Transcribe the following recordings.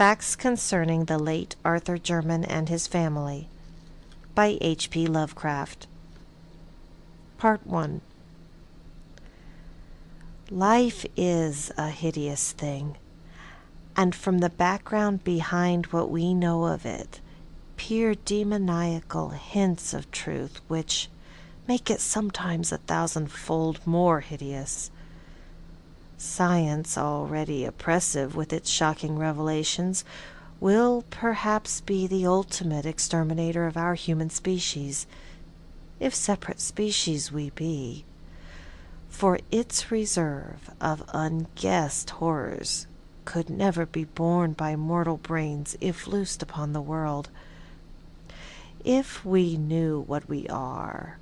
Facts Concerning the Late Arthur Jermyn and His Family by H.P. Lovecraft. Part 1. Life is a hideous thing, and from the background behind what we know of it peer demoniacal hints of truth which make it sometimes 1,000-fold more hideous. Science, already oppressive with its shocking revelations, will perhaps be the ultimate exterminator of our human species, if separate species we be, for its reserve of unguessed horrors could never be borne by mortal brains if loosed upon the world. If we knew what we are,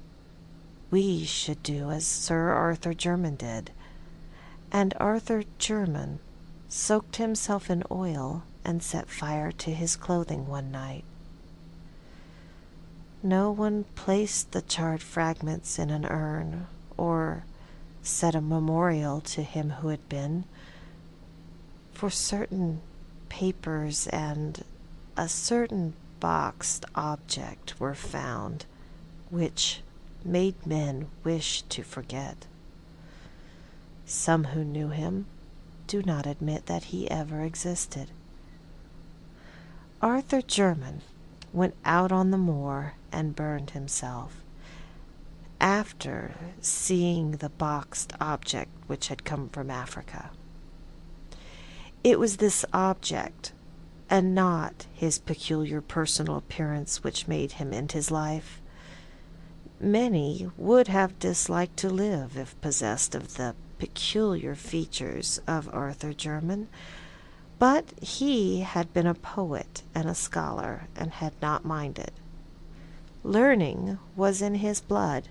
we should do as Sir Arthur Jermyn did. And Arthur Jermyn soaked himself in oil and set fire to his clothing one night. No one placed the charred fragments in an urn or set a memorial to him who had been, for certain papers and a certain boxed object were found which made men wish to forget. Some who knew him do not admit that he ever existed. Arthur Jermyn went out on the moor and burned himself, after seeing the boxed object which had come from Africa. It was this object, and not his peculiar personal appearance, which made him end his life. Many would have disliked to live if possessed of the peculiar features of Arthur Jermyn, but he had been a poet and a scholar, and had not minded. Learning was in his blood,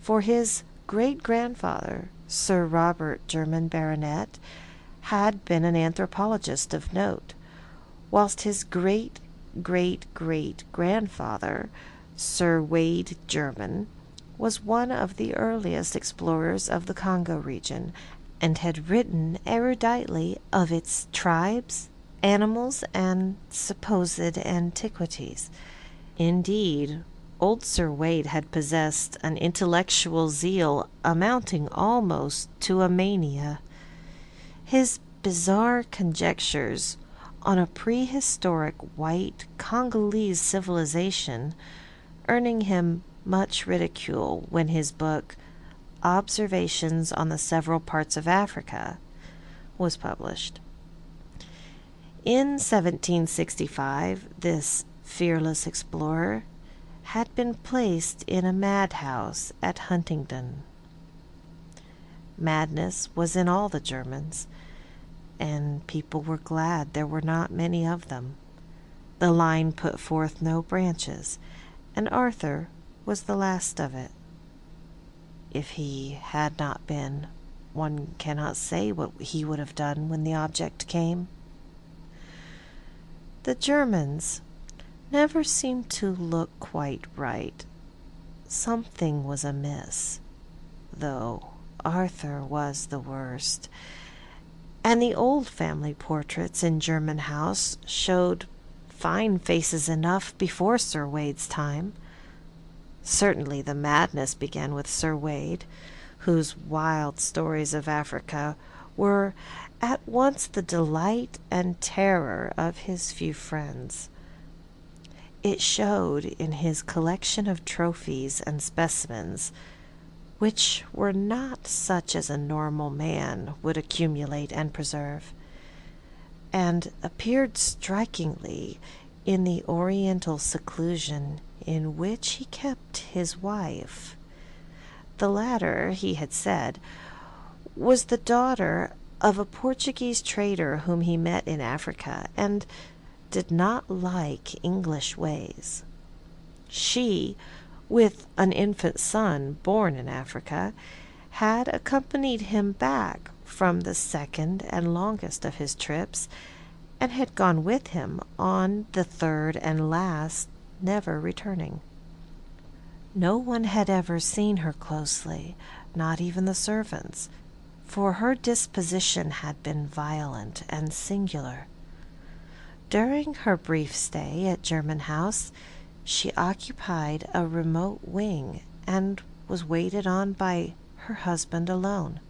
for his great-grandfather, Sir Robert Jermyn, Baronet, had been an anthropologist of note, whilst his great-great-great-grandfather, Sir Wade Jermyn, was one of the earliest explorers of the Congo region, and had written eruditely of its tribes, animals, and supposed antiquities. Indeed, old Sir Wade had possessed an intellectual zeal amounting almost to a mania. His bizarre conjectures on a prehistoric white Congolese civilization earning him much ridicule when his book, Observations on the Several Parts of Africa, was published. In 1765, this fearless explorer had been placed in a madhouse at Huntingdon. Madness was in all the Germans, and people were glad there were not many of them. The line put forth no branches, and Arthur was the last of it. If he had not been, one cannot say what he would have done when the object came. The Germans never seemed to look quite right. Something was amiss, though Arthur was the worst, and the old family portraits in Jermyn House showed fine faces enough before Sir Wade's time. Certainly the madness began with Sir Wade, whose wild stories of Africa were at once the delight and terror of his few friends. It showed in his collection of trophies and specimens, which were not such as a normal man would accumulate and preserve, and appeared strikingly in the oriental seclusion in which he kept his wife. The latter, he had said, was the daughter of a Portuguese trader whom he met in Africa, and did not like English ways. She, with an infant son born in Africa, had accompanied him back from the second and longest of his trips, and had gone with him on the third and last, never returning. No one had ever seen her closely, not even the servants, for her disposition had been violent and singular. During her brief stay at Jermyn House, she occupied a remote wing and was waited on by her husband alone.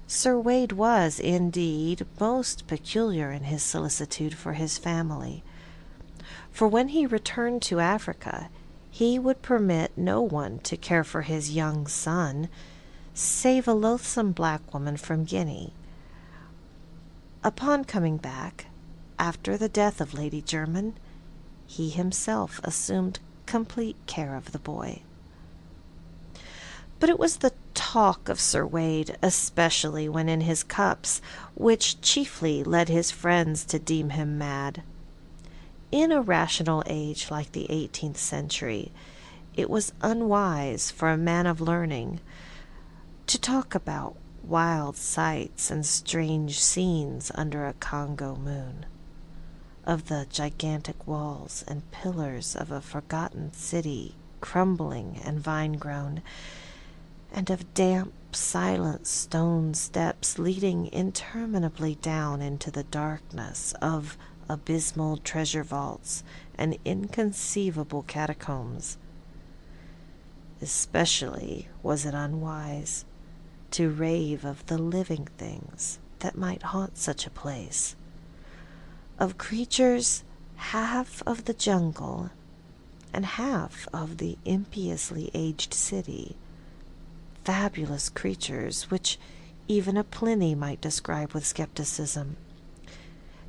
Sir Wade was, indeed, most peculiar in his solicitude for his family, for when he returned to Africa, he would permit no one to care for his young son, save a loathsome black woman from Guinea. Upon coming back, after the death of Lady Jermyn, he himself assumed complete care of the boy. But it was the talk of Sir Wade, especially when in his cups, which chiefly led his friends to deem him mad. In a rational age like the 18th century, it was unwise for a man of learning to talk about wild sights and strange scenes under a Congo moon, of the gigantic walls and pillars of a forgotten city crumbling and vine-grown, and of damp, silent stone steps leading interminably down into the darkness of abysmal treasure vaults and inconceivable catacombs. Especially was it unwise to rave of the living things that might haunt such a place, of creatures half of the jungle and half of the impiously aged city, fabulous creatures which even a Pliny might describe with skepticism,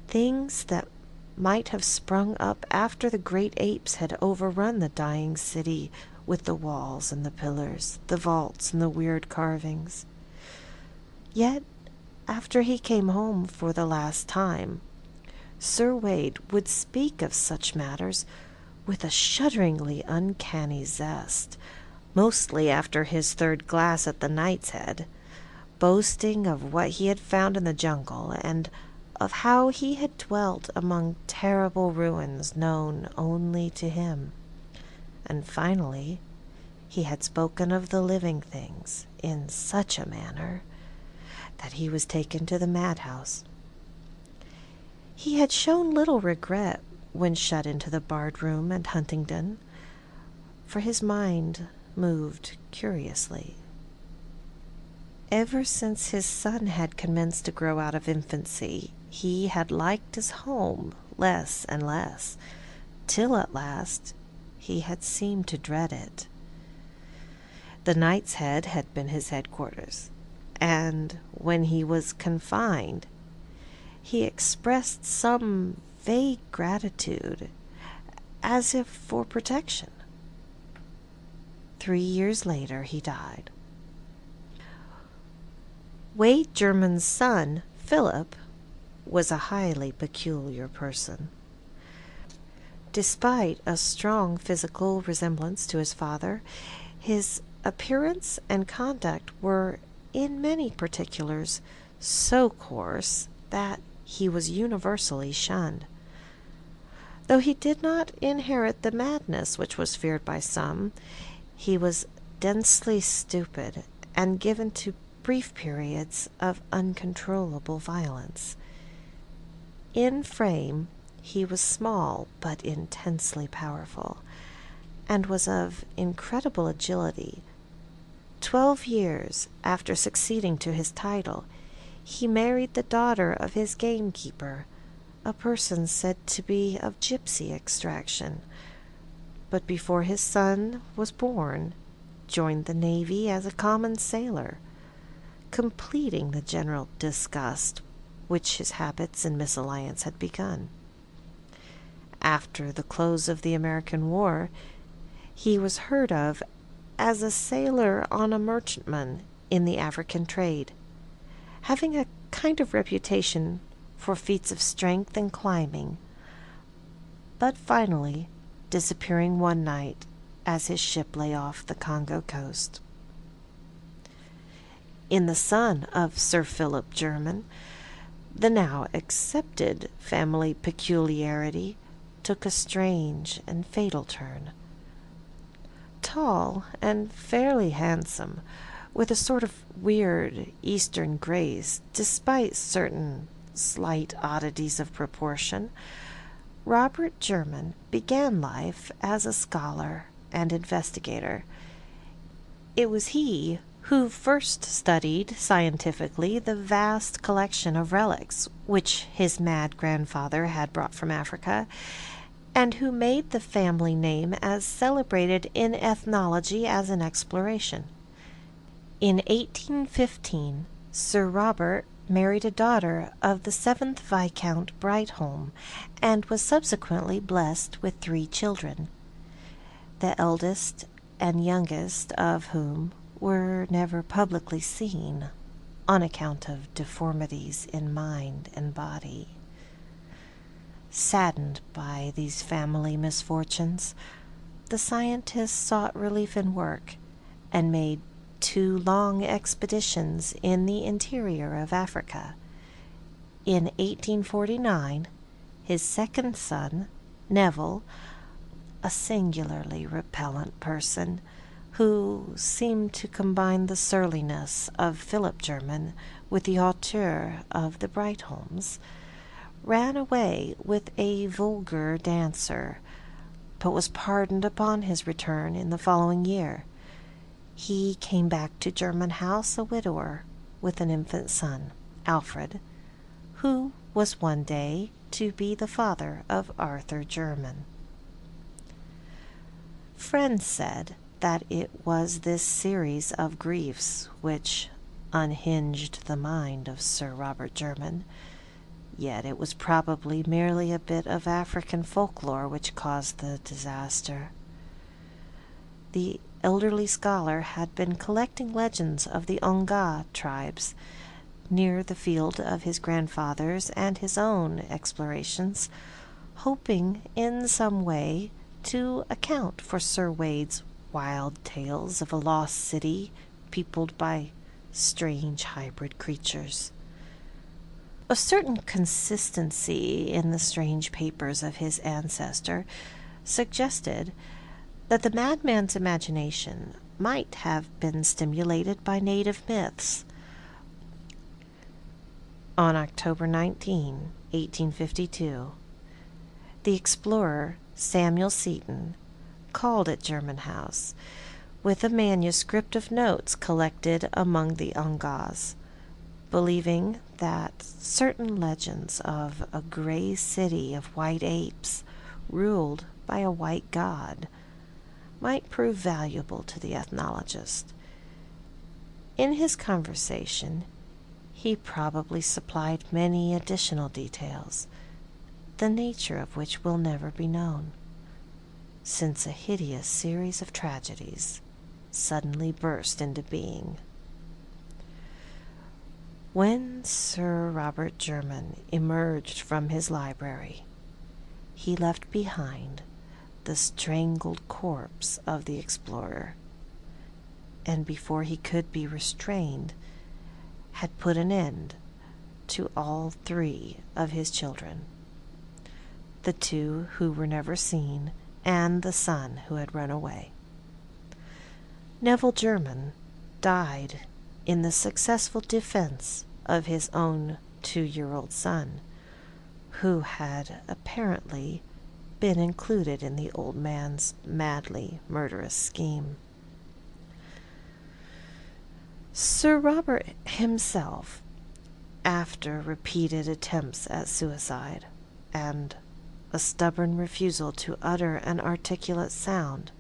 things that might have sprung up after the great apes had overrun the dying city with the walls and the pillars, the vaults and the weird carvings. Yet, after he came home for the last time, Sir Wade would speak of such matters with a shudderingly uncanny zest, mostly after his third glass at the Knight's Head, boasting of what he had found in the jungle and of how he had dwelt among terrible ruins known only to him. And finally, he had spoken of the living things in such a manner that he was taken to the madhouse. He had shown little regret when shut into the barred room at Huntingdon, for his mind moved curiously. Ever since his son had commenced to grow out of infancy, he had liked his home less and less, till at last he had seemed to dread it. The Knight's Head had been his headquarters, and when he was confined, he expressed some vague gratitude, as if for protection. 3 years later he died. Wade Jermyn's son, Philip, was a highly peculiar person. Despite a strong physical resemblance to his father, his appearance and conduct were, in many particulars, so coarse that he was universally shunned. Though he did not inherit the madness which was feared by some, he was densely stupid and given to brief periods of uncontrollable violence. In frame, he was small but intensely powerful, and was of incredible agility. 12 years after succeeding to his title, he married the daughter of his gamekeeper, a person said to be of gypsy extraction, but before his son was born, joined the navy as a common sailor, completing the general disgust which his habits and misalliance had begun. After the close of the American War, he was heard of as a sailor on a merchantman in the African trade, having a kind of reputation for feats of strength and climbing, but finally disappearing one night as his ship lay off the Congo coast. In the son of Sir Philip Jermyn, the now accepted family peculiarity took a strange and fatal turn. Tall and fairly handsome, with a sort of weird Eastern grace, despite certain slight oddities of proportion, Robert Jermyn began life as a scholar and investigator. It was he who first studied scientifically the vast collection of relics which his mad grandfather had brought from Africa, and who made the family name as celebrated in ethnology as in exploration. In 1815, Sir Robert married a daughter of the 7th Viscount Brightholme, and was subsequently blessed with 3 children, the eldest and youngest of whom were never publicly seen on account of deformities in mind and body. Saddened by these family misfortunes, the scientists sought relief in work and made 2 long expeditions in the interior of Africa. In 1849, his second son, Neville, a singularly repellent person who seemed to combine the surliness of Philip Jermyn with the hauteur of the Brightholmes, ran away with a vulgar dancer, but was pardoned upon his return in the following year. He came back to Jermyn House a widower with an infant son, Alfred, who was one day to be the father of Arthur Jermyn. Friends said that it was this series of griefs which unhinged the mind of Sir Robert Jermyn, yet it was probably merely a bit of African folklore which caused the disaster. The elderly scholar had been collecting legends of the Onga tribes near the field of his grandfather's and his own explorations, hoping in some way to account for Sir Wade's wild tales of a lost city peopled by strange hybrid creatures. A certain consistency in the strange papers of his ancestor suggested that the madman's imagination might have been stimulated by native myths. On October 19, 1852, the explorer Samuel Seton called at Jermyn House with a manuscript of notes collected among the Ongas, believing that certain legends of a gray city of white apes ruled by a white god might prove valuable to the ethnologist. In his conversation, he probably supplied many additional details, the nature of which will never be known, since a hideous series of tragedies suddenly burst into being. When Sir Robert Jermyn emerged from his library, he left behind the strangled corpse of the explorer, and before he could be restrained, had put an end to all 3 of his children, the 2 who were never seen, and the son who had run away. Neville Jermyn died in the successful defense of his own 2-year-old son, who had apparently been included in the old man's madly murderous scheme. Sir Robert himself, after repeated attempts at suicide and a stubborn refusal to utter an articulate sound,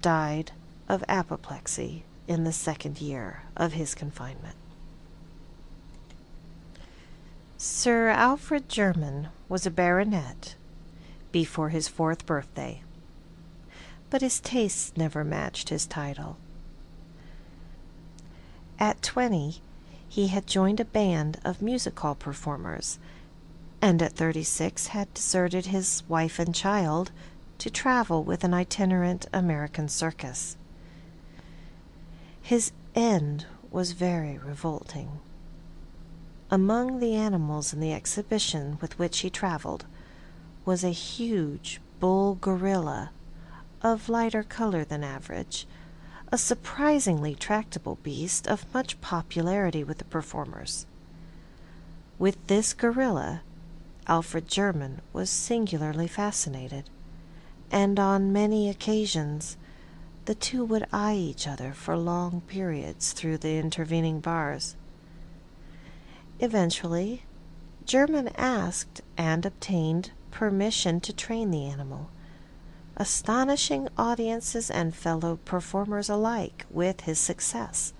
died of apoplexy in the 2nd year of his confinement. Sir Alfred Jermyn was a baronet before his 4th birthday, but his tastes never matched his title. At 20, he had joined a band of music hall performers, and at 36 had deserted his wife and child to travel with an itinerant American circus. His end was very revolting. Among the animals in the exhibition with which he traveled was a huge bull gorilla of lighter color than average, a surprisingly tractable beast of much popularity with the performers. With this gorilla, Alfred Jermyn was singularly fascinated, and on many occasions the two would eye each other for long periods through the intervening bars. Eventually, Jermyn asked and obtained permission to train the animal, astonishing audiences and fellow performers alike with his success.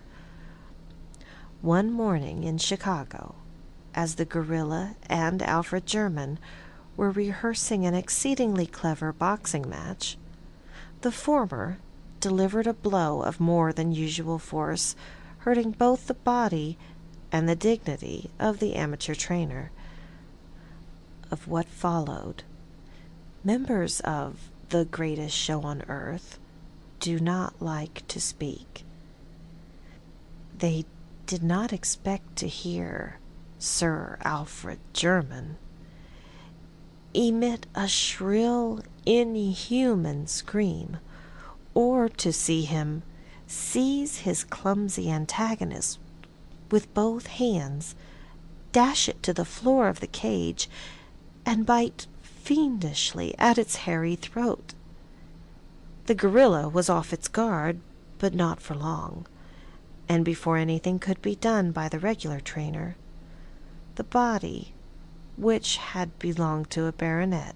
One morning in Chicago, as the gorilla and Alfred Jermyn were rehearsing an exceedingly clever boxing match, the former delivered a blow of more than usual force, hurting both the body and the dignity of the amateur trainer. Of what followed, members of the greatest show on earth do not like to speak. They did not expect to hear Sir Alfred Jermyn emit a shrill, inhuman scream, or to see him seize his clumsy antagonist with both hands, dash it to the floor of the cage, and bite fiendishly at its hairy throat. The gorilla was off its guard, but not for long, and before anything could be done by the regular trainer, the body, which had belonged to a baronet,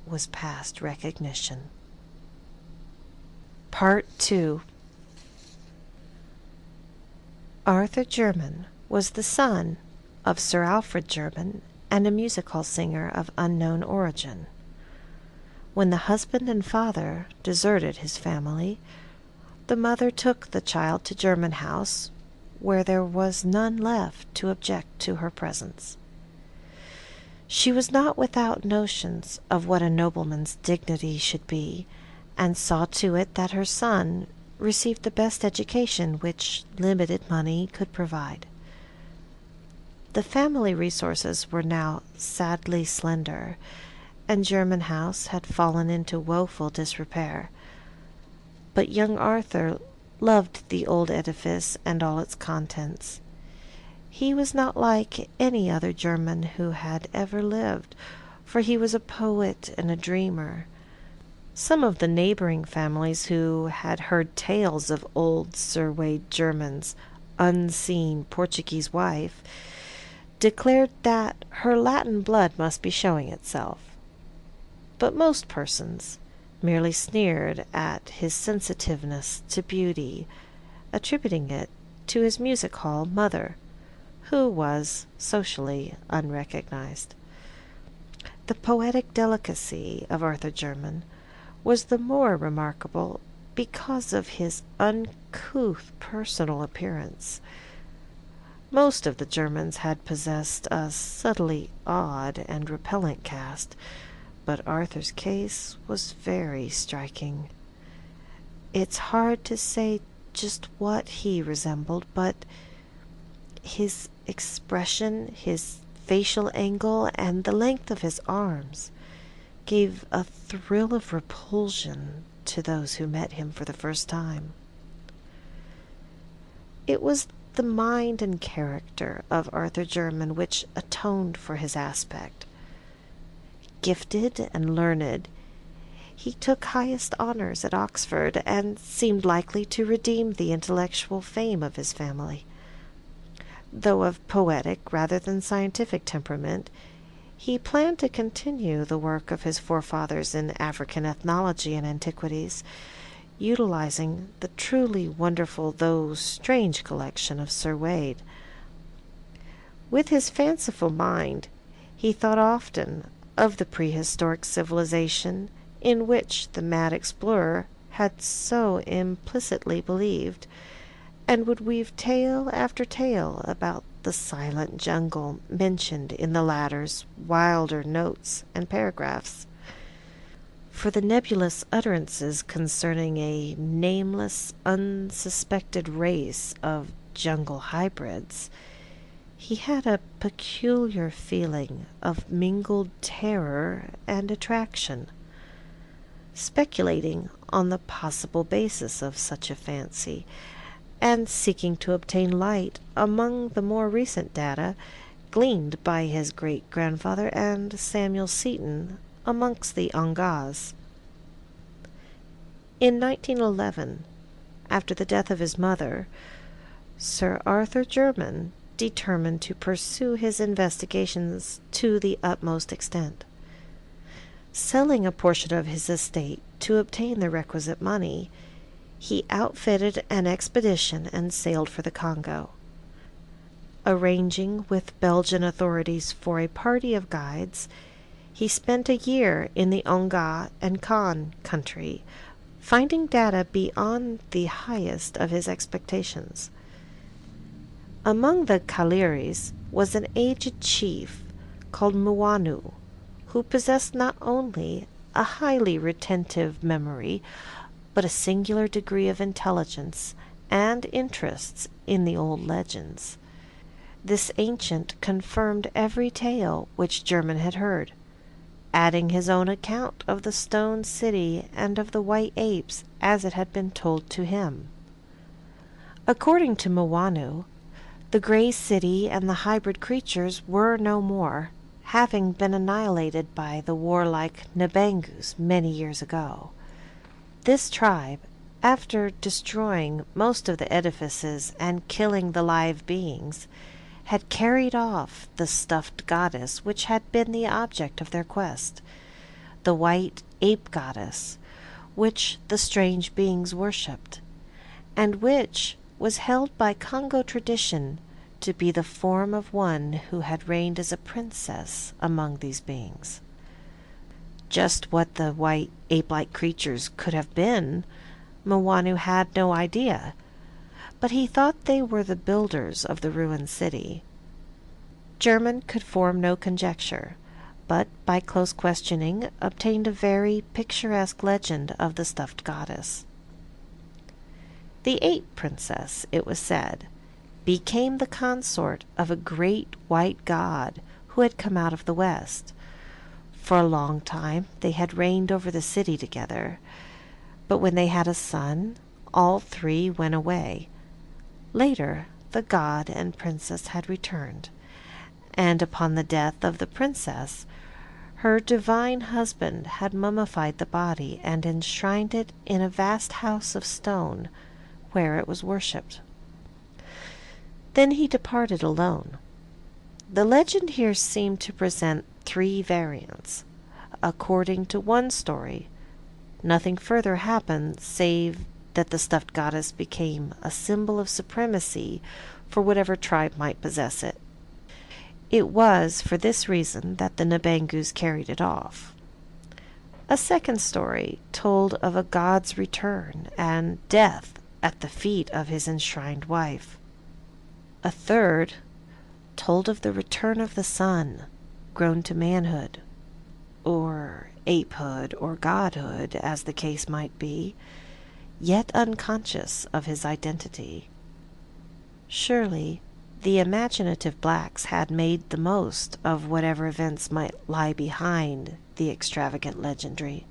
was past recognition. Part 2. Arthur Jermyn was the son of Sir Alfred Jermyn and a music hall singer of unknown origin. When the husband and father deserted his family, the mother took the child to Jermyn House, where there was none left to object to her presence. She was not without notions of what a nobleman's dignity should be, and saw to it that her son received the best education which limited money could provide. The family resources were now sadly slender, and Jermyn House had fallen into woeful disrepair. But young Arthur loved the old edifice and all its contents. He was not like any other Jermyn who had ever lived, for he was a poet and a dreamer. Some of the neighboring families who had heard tales of old Sir Wade Jermyn's unseen Portuguese wife declared that her Latin blood must be showing itself. But most persons merely sneered at his sensitiveness to beauty, attributing it to his music-hall mother, who was socially unrecognized. The poetic delicacy of Arthur Jermyn was the more remarkable because of his uncouth personal appearance. Most of the Jermyns had possessed a subtly odd and repellent cast, but Arthur's case was very striking. It's hard to say just what he resembled, but his expression, his facial angle, and the length of his arms gave a thrill of repulsion to those who met him for the first time. It was the mind and character of Arthur Jermyn which atoned for his aspect. Gifted and learned, he took highest honors at Oxford, and seemed likely to redeem the intellectual fame of his family. Though of poetic rather than scientific temperament, he planned to continue the work of his forefathers in African ethnology and antiquities, utilizing the truly wonderful though strange collection of Sir Wade. With his fanciful mind, he thought often of the prehistoric civilization in which the mad explorer had so implicitly believed, and would weave tale after tale about the silent jungle mentioned in the latter's wilder notes and paragraphs. For the nebulous utterances concerning a nameless, unsuspected race of jungle hybrids, he had a peculiar feeling of mingled terror and attraction. Speculating on the possible basis of such a fancy, and seeking to obtain light among the more recent data, gleaned by his great-grandfather and Samuel Seton amongst the Ongas. In 1911, after the death of his mother, Sir Arthur Jermyn determined to pursue his investigations to the utmost extent. Selling a portion of his estate to obtain the requisite money, he outfitted an expedition and sailed for the Congo. Arranging with Belgian authorities for a party of guides, he spent a year in the Onga and Khan country, finding data beyond the highest of his expectations. Among the Kaliris was an aged chief called Muanu, who possessed not only a highly retentive memory, but a singular degree of intelligence and interests in the old legends. This ancient confirmed every tale which Jermyn had heard, adding his own account of the stone city and of the white apes as it had been told to him. According to Muanu, the gray city and the hybrid creatures were no more, having been annihilated by the warlike Nabangus many years ago. This tribe, after destroying most of the edifices and killing the live beings, had carried off the stuffed goddess which had been the object of their quest, the white ape goddess, which the strange beings worshipped, and which was held by Congo tradition to be the form of one who had reigned as a princess among these beings. Just what the white ape-like creatures could have been, Muanu had no idea, but he thought they were the builders of the ruined city. Jermyn could form no conjecture, but by close questioning obtained a very picturesque legend of the stuffed goddess. The ape princess, it was said, became the consort of a great white god who had come out of the west. For a long time they had reigned over the city together, but when they had a son, all three went away. Later the god and princess had returned, and upon the death of the princess, her divine husband had mummified the body and enshrined it in a vast house of stone, where it was worshipped. Then he departed alone. The legend here seemed to present three variants. According to one story, nothing further happened save that the stuffed goddess became a symbol of supremacy for whatever tribe might possess it. It was for this reason that the Nabangus carried it off. A second story told of a god's return and death at the feet of his enshrined wife. A third told of the return of the son, grown to manhood, or apehood, or godhood, as the case might be, yet unconscious of his identity. Surely the imaginative blacks had made the most of whatever events might lie behind the extravagant legendary.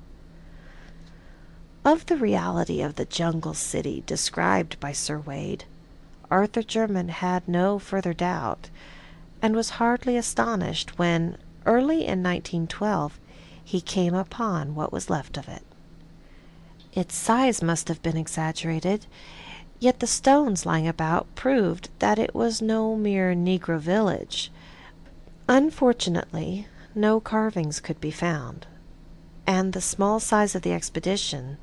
Of the reality of the jungle city described by Sir Wade, Arthur Jermyn had no further doubt, and was hardly astonished when, early in 1912, he came upon what was left of it. Its size must have been exaggerated, yet the stones lying about proved that it was no mere Negro village. Unfortunately, no carvings could be found, and the small size of the expedition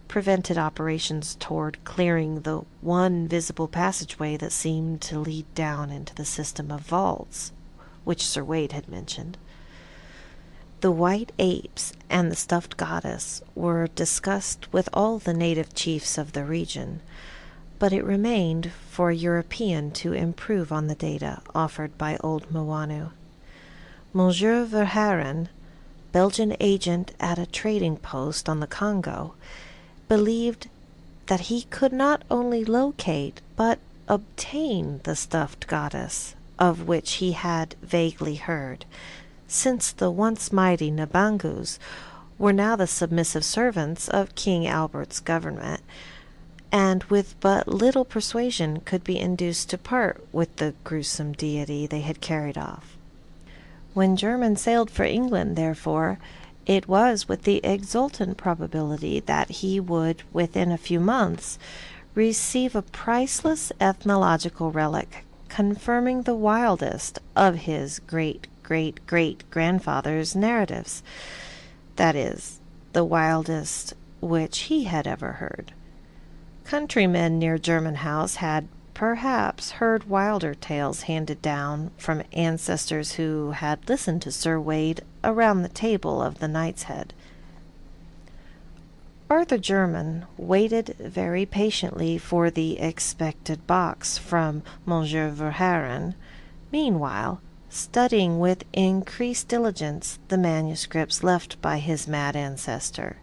prevented operations toward clearing the one visible passageway that seemed to lead down into the system of vaults, which Sir Wade had mentioned. The white apes and the stuffed goddess were discussed with all the native chiefs of the region, but it remained for a European to improve on the data offered by old Muanu. Monsieur Verhaeren, Belgian agent at a trading post on the Congo, believed that he could not only locate but obtain the stuffed goddess, of which he had vaguely heard, since the once mighty Nabangus were now the submissive servants of King Albert's government, and with but little persuasion could be induced to part with the gruesome deity they had carried off. When Jermyn sailed for England, therefore, it was with the exultant probability that he would, within a few months, receive a priceless ethnological relic confirming the wildest of his great-great-great-grandfather's narratives, that is, the wildest which he had ever heard. Countrymen near Jermyn House had perhaps heard wilder tales handed down from ancestors who had listened to Sir Wade around the table of the Knight's Head. Arthur Jermyn waited very patiently for the expected box from Monsieur Verhaeren, meanwhile studying with increased diligence the manuscripts left by his mad ancestor.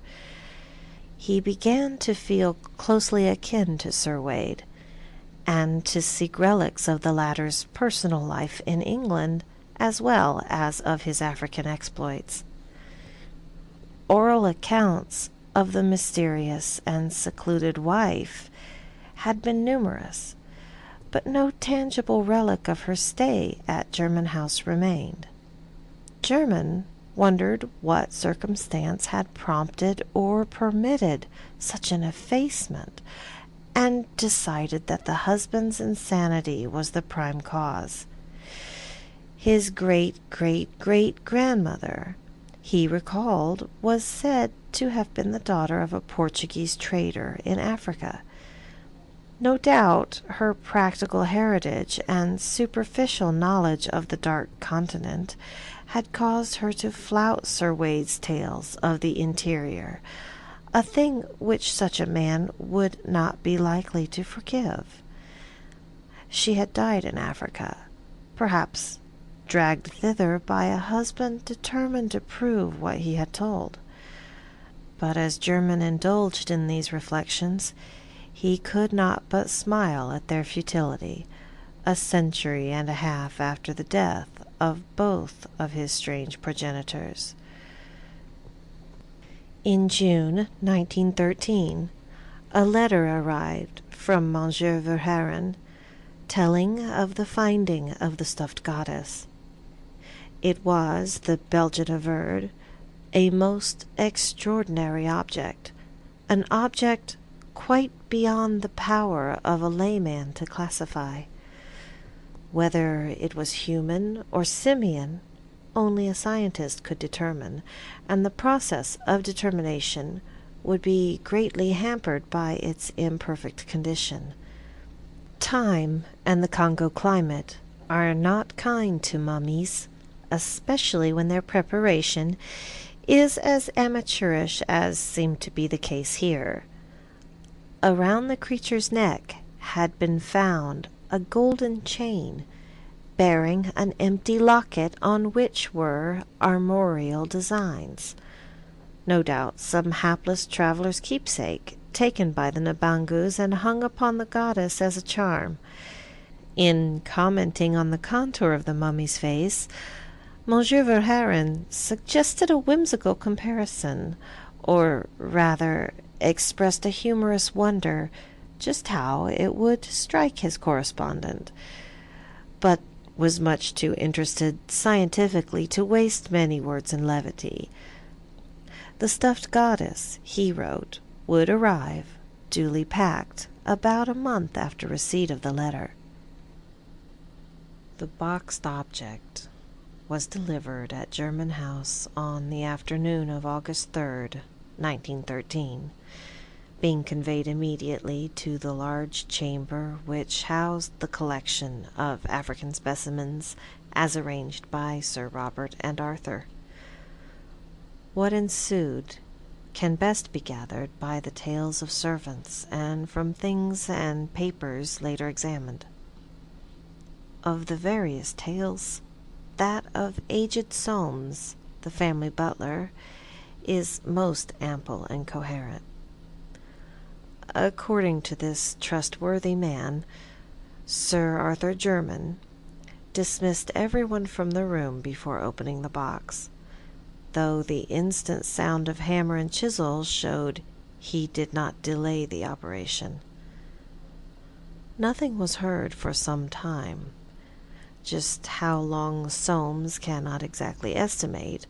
He began to feel closely akin to Sir Wade, and to seek relics of the latter's personal life in England as well as of his African exploits. Oral accounts of the mysterious and secluded wife had been numerous, but no tangible relic of her stay at Jermyn House remained. Jermyn wondered what circumstance had prompted or permitted such an effacement, and decided that the husband's insanity was the prime cause. His great-great-great-grandmother, he recalled, was said to have been the daughter of a Portuguese trader in Africa. No doubt her practical heritage and superficial knowledge of the Dark Continent had caused her to flout Sir Wade's tales of the interior, a thing which such a man would not be likely to forgive. She had died in Africa, perhaps dragged thither by a husband determined to prove what he had told. But as Jermyn indulged in these reflections, he could not but smile at their futility, a century and a half after the death of both of his strange progenitors. In June 1913, a letter arrived from Monsieur Verhaeren, telling of the finding of the stuffed goddess. It was, the Belgian averred, a most extraordinary object, an object quite beyond the power of a layman to classify. Whether it was human or simian, only a scientist could determine, and the process of determination would be greatly hampered by its imperfect condition. Time and the Congo climate are not kind to mummies, especially when their preparation is as amateurish as seemed to be the case here. Around the creature's neck had been found a golden chain, bearing an empty locket on which were armorial designs. No doubt some hapless traveller's keepsake, taken by the Nabangus and hung upon the goddess as a charm. In commenting on the contour of the mummy's face, Monsieur Verhaeren suggested a whimsical comparison, or rather expressed a humorous wonder just how it would strike his correspondent, but was much too interested scientifically to waste many words in levity. The stuffed goddess, he wrote, would arrive, duly packed, about a month after receipt of the letter. The boxed object was delivered at Jermyn House on the afternoon of August 3rd, 1913, being conveyed immediately to the large chamber which housed the collection of African specimens as arranged by Sir Robert and Arthur. What ensued can best be gathered by the tales of servants and from things and papers later examined. Of the various tales, that of aged Soames, the family butler, is most ample and coherent. According to this trustworthy man, Sir Arthur Jermyn dismissed everyone from the room before opening the box, though the instant sound of hammer and chisel showed he did not delay the operation. Nothing was heard for some time. Just how long Soames cannot exactly estimate,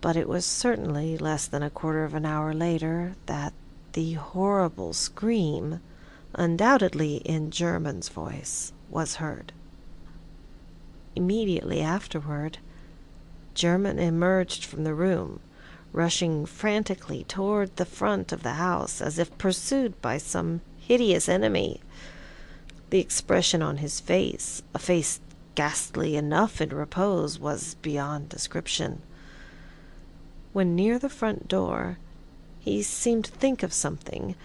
but it was certainly less than a quarter of an hour later that the horrible scream, undoubtedly in Jermyn's voice, was heard. Immediately afterward, Jermyn emerged from the room, rushing frantically toward the front of the house as if pursued by some hideous enemy. The expression on his face, a face ghastly enough in repose, was beyond description. When near the front door, he seemed to think of something,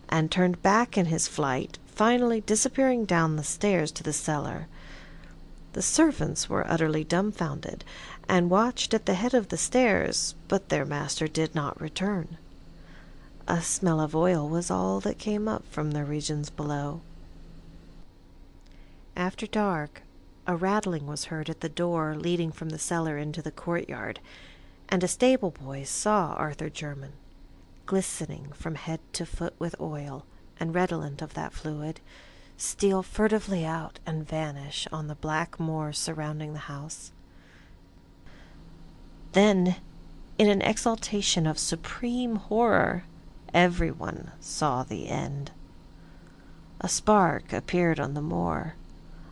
and turned back in his flight, finally disappearing down the stairs to the cellar. The servants were utterly dumbfounded, and watched at the head of the stairs, but their master did not return. A smell of oil was all that came up from the regions below. After dark, a rattling was heard at the door leading from the cellar into the courtyard, and a stable boy saw Arthur Jermyn, glistening from head to foot with oil, and redolent of that fluid, steal furtively out and vanish on the black moor surrounding the house. Then, in an exaltation of supreme horror, everyone saw the end. A spark appeared on the moor,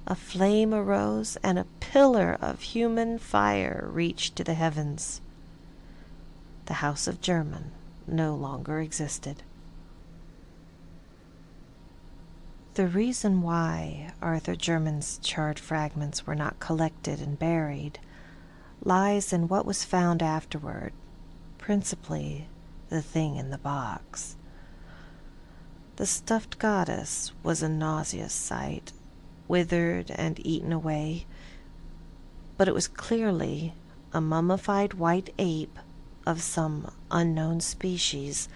a flame arose, and a pillar of human fire reached to the heavens. The house of Jermyn no longer existed. The reason why Arthur Jermyn's charred fragments were not collected and buried lies in what was found afterward, principally the thing in the box. The stuffed goddess was a nauseous sight, withered and eaten away, but it was clearly a mummified white ape of some unknown species,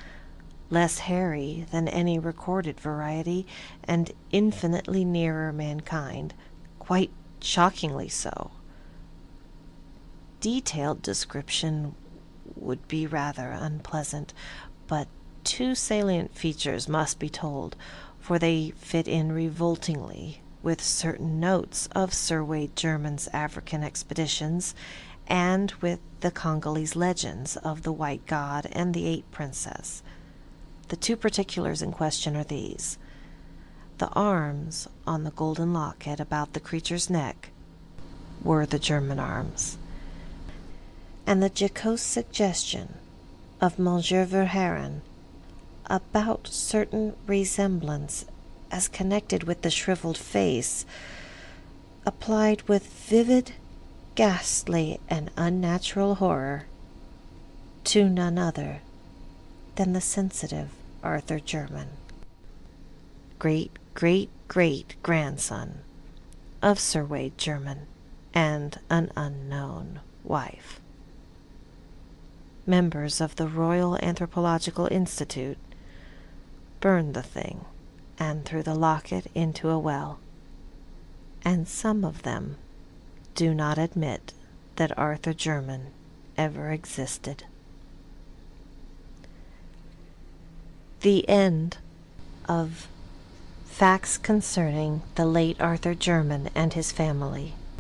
less hairy than any recorded variety, and infinitely nearer mankind, quite shockingly so. Detailed description would be rather unpleasant, but two salient features must be told, for they fit in revoltingly with certain notes of Sir Wade Jermyn's African expeditions, and with the Congolese legends of the White God and the Ape Princess. The two particulars in question are these: the arms on the golden locket about the creature's neck were the Jermyn arms, and the jocose suggestion of Monsieur Verhaeren about certain resemblance as connected with the shriveled face applied with vivid, ghastly, and unnatural horror to none other than the sensitive Arthur Jermyn, great-great-great-grandson of Sir Wade Jermyn and an unknown wife. Members of the Royal Anthropological Institute burned the thing and threw the locket into a well, and some of them do not admit that Arthur Jermyn ever existed. The end of Facts Concerning the Late Arthur Jermyn and His Family